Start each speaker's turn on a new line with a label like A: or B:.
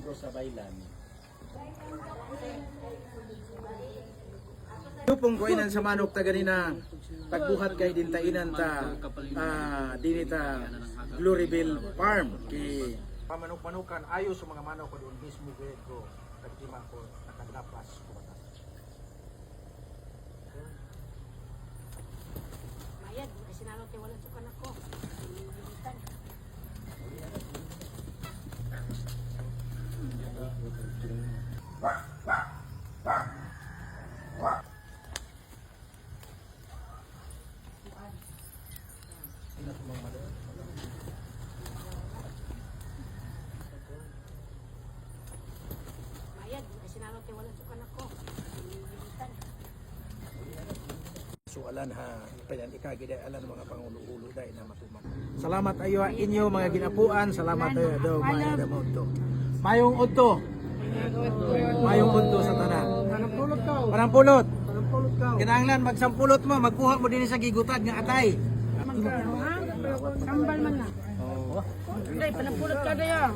A: miyembro sa baylan.
B: Pong kuinan sa manok ta ganina tagbuhat kay dintainan ta dinita Gloryville Farm ki pamanok-manukan ayo sa mga manok ko doon mismo gayud ko tagtima ko nakadapas ko batas.
C: Mayad, kasi sinalo kay wala sukan ako. Limitan. Mayad, kasi sinalo kay wala sukan ako. Limitan.
B: So alan ha payan ikagid alan mga pangulo-ulo dai na matuman. Salamat ayo inyo mga ginapuan, salamat ayo daw mga damonto. Mayong udto. Mayong udto sa tanan.
D: Panampulot ka.
B: Panampulot.
D: Panampulot ka.
B: Kinahanglan magsampulot mo, magkuha mo din sa gigutad nga atay.
C: Sambal man na. Hindi, panampulot ka na yan.